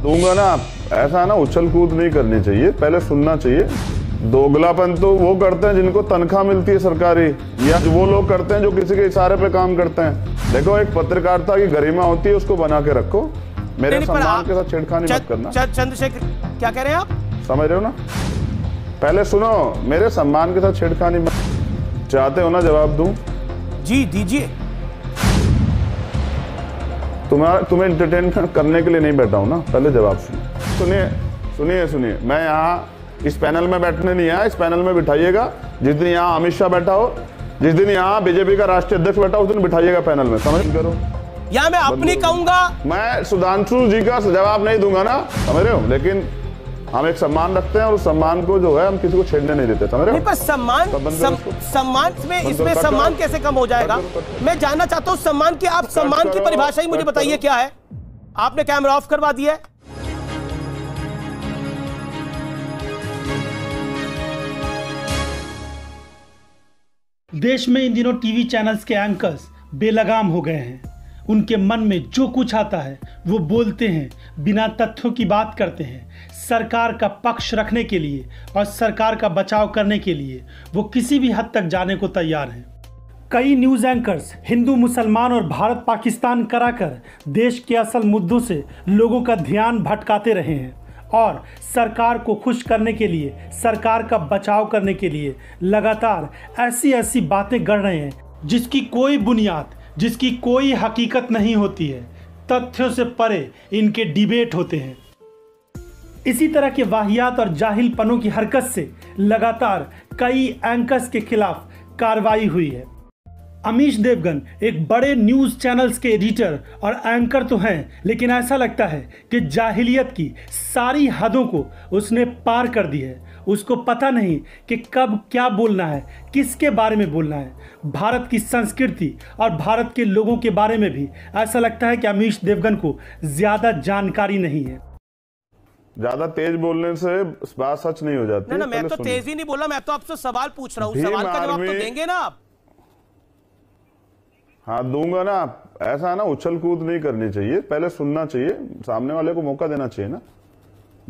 दूंगा ना। ऐसा ना उछल कूद नहीं करनी चाहिए, पहले सुनना चाहिए। दोगलापन तो वो करते हैं जिनको तनख्वाह मिलती है सरकारी, या वो लोग करते हैं जो किसी के इशारे पे काम करते हैं। देखो, एक पत्रकारिता की गरिमा होती है, उसको बना के रखो। मेरे सम्मान के साथ छेड़खानी मत करना। चंद्रशेखर, क्या कह रहे हैं आप? समझ रहे हो ना? पहले सुनो, मेरे सम्मान के साथ छेड़खानी मत। चाहते हो ना जवाब दूं? जी दीजिए। तुम्हें एंटरटेन करने के लिए नहीं बैठा हूं ना, पहले जवाब सुनिए। मैं यहाँ इस पैनल में बैठने नहीं आया। इस पैनल में बिठाइएगा जिस दिन यहाँ अमित शाह बैठा हो, जिस दिन यहाँ बीजेपी का राष्ट्रीय अध्यक्ष बैठा हो, उस दिन बिठाइएगा पैनल में। समझ करो, या मैं अपनी कहूंगा। मैं सुधांशु जी का जवाब नहीं दूंगा ना, समझ रहे हो? लेकिन हम एक सम्मान रखते हैं और उस सम्मान को जो है हम किसी को छेड़ने नहीं देते, समझ रहे हो? पर सम्मान में इसमें सम्मान कैसे कम हो जाएगा? मैं जानना चाहता हूँ सम्मान की, आप सम्मान की परिभाषा ही मुझे बताइए क्या है। आपने कैमरा ऑफ करवा दिया है। देश में इन दिनों टीवी चैनल्स के एंकर्स बेलगाम हो गए हैं। उनके मन में जो कुछ आता है वो बोलते हैं, बिना तथ्यों की बात करते हैं। सरकार का पक्ष रखने के लिए और सरकार का बचाव करने के लिए वो किसी भी हद तक जाने को तैयार हैं। कई न्यूज़ एंकर्स हिंदू मुसलमान और भारत पाकिस्तान कराकर देश के असल मुद्दों से लोगों का ध्यान भटकाते रहे हैं और सरकार को खुश करने के लिए, सरकार का बचाव करने के लिए लगातार ऐसी बातें गढ़ रहे हैं जिसकी कोई बुनियाद, जिसकी कोई हकीकत नहीं होती है। तथ्यों से परे इनके डिबेट होते हैं। इसी तरह के वाहियात और जाहिलपनों की हरकत से लगातार कई एंकर्स के खिलाफ कार्रवाई हुई है। अमीश देवगन एक बड़े न्यूज़ चैनल्स के एडिटर और एंकर तो हैं, लेकिन ऐसा लगता है कि जाहिलियत की सारी हदों को उसने पार कर दी है। उसको पता नहीं कि कब क्या बोलना है, किसके बारे में बोलना है। भारत की संस्कृति और भारत के लोगों के बारे में भी ऐसा लगता है कि अमीश देवगन को ज़्यादा जानकारी नहीं है। ज्यादा तेज बोलने से बात सच नहीं हो जाती। ना, मैं तो तेज ही नहीं बोला, मैं तो आपसे सवाल पूछ रहा हूँ। सवाल का जवाब तो देंगे ना आप? हाँ, दूंगा ना। ऐसा ना उछल कूद नहीं करनी चाहिए, पहले सुनना चाहिए, सामने वाले को मौका देना चाहिए ना।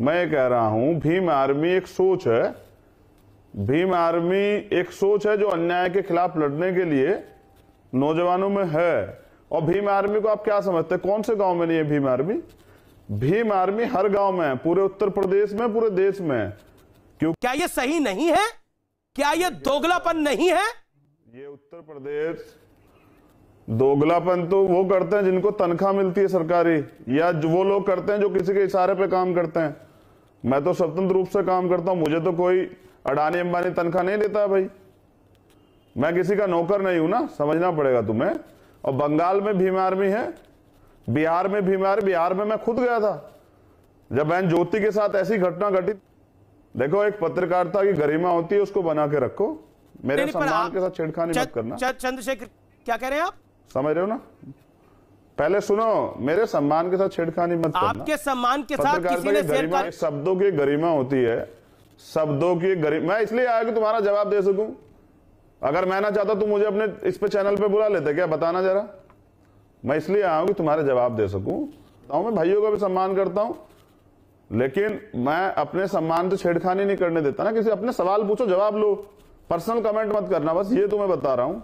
मैं कह रहा हूं, भीम आर्मी एक सोच है। भीम आर्मी एक सोच है जो अन्याय के खिलाफ लड़ने के लिए नौजवानों में है। और भीम आर्मी को आप क्या समझते हैं? कौन से गांव में नहीं है भीम आर्मी? भीम आर्मी हर गांव में है, पूरे उत्तर प्रदेश में, पूरे देश में। क्यों? क्या ये सही नहीं है? क्या ये दोगलापन नहीं है? ये उत्तर प्रदेश दोगलापन तो वो करते हैं जिनको तनख्वाह मिलती है सरकारी, या वो लोग करते हैं जो किसी के इशारे पे काम करते हैं। मैं तो स्वतंत्र रूप से काम करता हूं, मुझे तो कोई अडानी अंबानी तनख्वाह नहीं देता है भाई। मैं किसी का नौकर नहीं हूं ना, समझना पड़ेगा तुम्हें। और बंगाल में भीम आर्मी है, बिहार में भीम आर्मी। बिहार में मैं खुद गया था जब बहन ज्योति के साथ ऐसी घटना घटी। देखो, एक पत्रकारिता की गरिमा होती है, उसको बना के रखो। मेरे सम्मान के साथ छेड़खानी मत करना। चंद्रशेखर, क्या कह रहे हैं आप? समझ रहे हो ना? पहले सुनो, मेरे सम्मान के साथ छेड़खानी मत करना। आपके सम्मान के साथ किसी ने गरिमा, शब्दों की गरिमा होती है, शब्दों की गरिमा। मैं इसलिए आया कि तुम्हारा जवाब दे सकूं। अगर मैं ना चाहता तुम मुझे अपने इस पे चैनल पे बुला लेते क्या? बताना जरा। मैं इसलिए आया हूं कि तुम्हारे जवाब दे सकूं। मैं भाइयों का भी सम्मान करता हूं, लेकिन मैं अपने सम्मान से छेड़खानी नहीं करने देता ना। किसी अपने सवाल पूछो, जवाब लो, पर्सनल कमेंट मत करना। बस ये तुम्हें बता रहा हूं।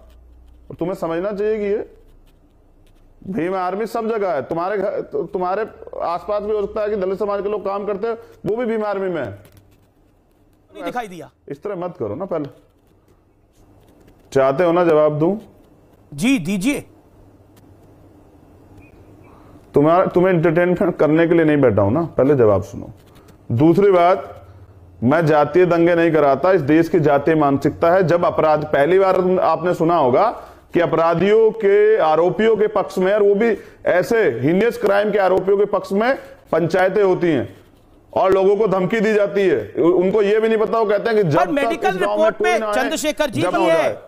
और तुम्हें समझना चाहिए कि ये भीम आर्मी सब जगह है। तुम्हारे घर, तुम्हारे आसपास भी हो सकता है कि दलित समाज के लोग काम करते हैं, वो भी भीम आर्मी में है। नहीं दिखाई दिया। इस तरह मत करो ना। पहले चाहते हो ना जवाब दूं? जी दीजिए। तुम्हें एंटरटेन करने के लिए नहीं बैठा हूं ना, पहले जवाब सुनो। दूसरी बात, मैं जातीय दंगे नहीं कराता। इस देश की जातीय मानसिकता है। जब अपराध, पहली बार आपने सुना होगा कि अपराधियों के, आरोपियों के पक्ष में, और वो भी ऐसे हीनियस क्राइम के आरोपियों के पक्ष में पंचायतें होती हैं और लोगों को धमकी दी जाती है। उनको ये भी नहीं पता, वो कहते हैं कि जब मेडिकल रिपोर्ट में चंद्रशेखर जी नहीं है,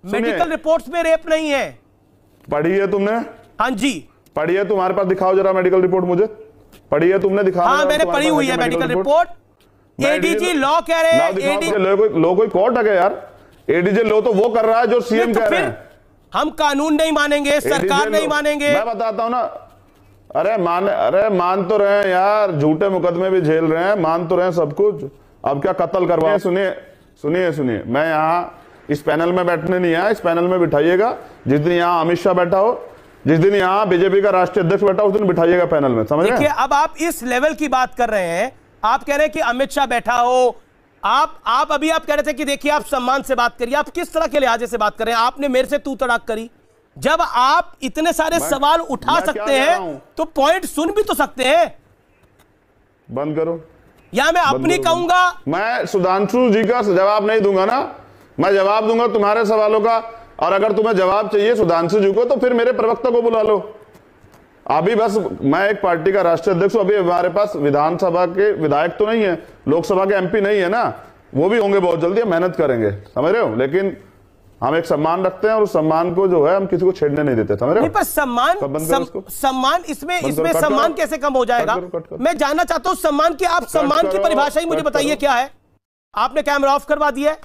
मेडिकल रिपोर्ट्स में रेप नहीं है। पढ़ी है तुमने? हाँ जी पढ़ी है। तुम्हारे पास दिखाओ जरा मेडिकल रिपोर्ट मुझे। पढ़ी है तुमने? दिखाओ। हाँ, मैंने पढ़ी हुई है मेडिकल रिपोर्ट। एडीजी लॉ कह रहे हैं। लो कोई कोर्ट है यार? एडीजे लो तो वो कर रहा है जो सीएम कह रहे हैं। हम कानून नहीं मानेंगे, सरकार नहीं मानेंगे। मैं बताता हूं ना, अरे मान तो रहे हैं यार, झूठे मुकदमे भी झेल रहे हैं, मान तो रहे हैं सब कुछ। अब क्या कत्ल करवा? सुनिए, मैं यहाँ इस पैनल में बैठने नहीं आया। इस पैनल में बिठाइएगा जिस दिन यहाँ अमित शाह बैठा हो, जिस दिन यहाँ बीजेपी का राष्ट्रीय अध्यक्ष बैठा हो, उस दिन बिठाइएगा पैनल में, समझ रहे हैं? देखिए, अब आप इस लेवल की बात कर रहे हैं, आप कह रहे हैं कि अमित शाह बैठा हो। आप अभी आप कह रहे थे कि देखिए आप सम्मान से बात करिए। आप किस तरह के लिहाजे से बात कर रहे हैं? आपने मेरे से तू तड़ाक करी। जब आप इतने सारे सवाल उठा सकते हैं तो पॉइंट सुन भी तो सकते हैं। बंद करो। या मैं अपनी कहूंगा, मैं सुधांशु जी का जवाब नहीं दूंगा ना, मैं जवाब दूंगा तुम्हारे सवालों का। और अगर तुम्हें जवाब चाहिए सुधांशु जी को तो फिर मेरे प्रवक्ता को बुला लो। अभी बस मैं एक पार्टी का राष्ट्रीय अध्यक्ष हूं, अभी हमारे पास विधानसभा के विधायक तो नहीं है, लोकसभा के एमपी नहीं है ना, वो भी होंगे बहुत जल्दी, मेहनत करेंगे, समझ रहे हो? लेकिन हम एक सम्मान रखते हैं और उस सम्मान को जो है हम किसी को छेड़ने नहीं देते, समझ रहे हो? पर सम्मान इसमें सम्मान कैसे कम हो जाएगा? मैं जानना चाहता हूं सम्मान की, आप सम्मान की परिभाषा ही मुझे बताइए क्या है? आपने कैमरा ऑफ करवा दिया है।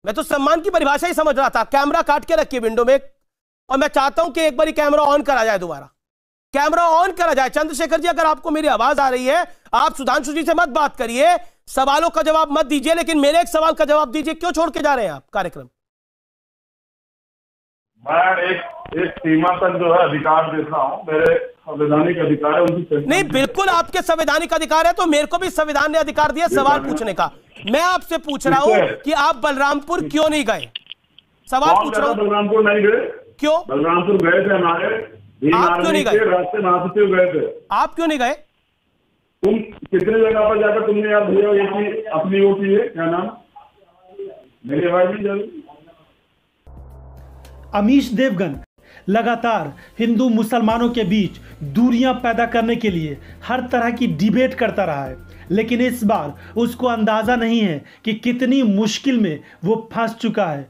मैं तो सम्मान की परिभाषा ही समझ रहा था। कैमरा काट के रखिए विंडो में, और मैं चाहता हूं कि एक बार कैमरा ऑन करा जाए, दोबारा कैमरा ऑन करा जाए। चंद्रशेखर जी, अगर आपको मेरी आवाज आ रही है, आप सुधांशु जी से मत बात करिए, सवालों का जवाब मत दीजिए, लेकिन मेरे एक सवाल का जवाब दीजिए। क्यों छोड़ के जा रहे हैं आप कार्यक्रम? मैं एक सीमा तक जो है अधिकार देता हूं, मेरे संवैधानिक अधिकार है उनकी। नहीं, बिल्कुल आपके संवैधानिक अधिकार है, तो मेरे को भी संविधान ने अधिकार दिया सवाल पूछने का। मैं आपसे पूछ रहा हूं कि आप बलरामपुर क्यों नहीं गए? सवाल पूछ रहा हूं। बलरामपुर नहीं गए? क्यों? बलरामपुर गए थे, हमारे आप क्यों नहीं गए? रास्ते महासचिव गए थे। आप क्यों नहीं गए? तुम कितने जगह पर जाकर तुमने याद भैया अपनी वो की है, क्या नाम, मेरी आवाज नहीं जा रही? अमीश देवगन लगातार हिंदू मुसलमानों के बीच दूरियां पैदा करने के लिए हर तरह की डिबेट करता रहा है, लेकिन इस बार उसको अंदाजा नहीं है कि कितनी मुश्किल में वो फंस चुका है।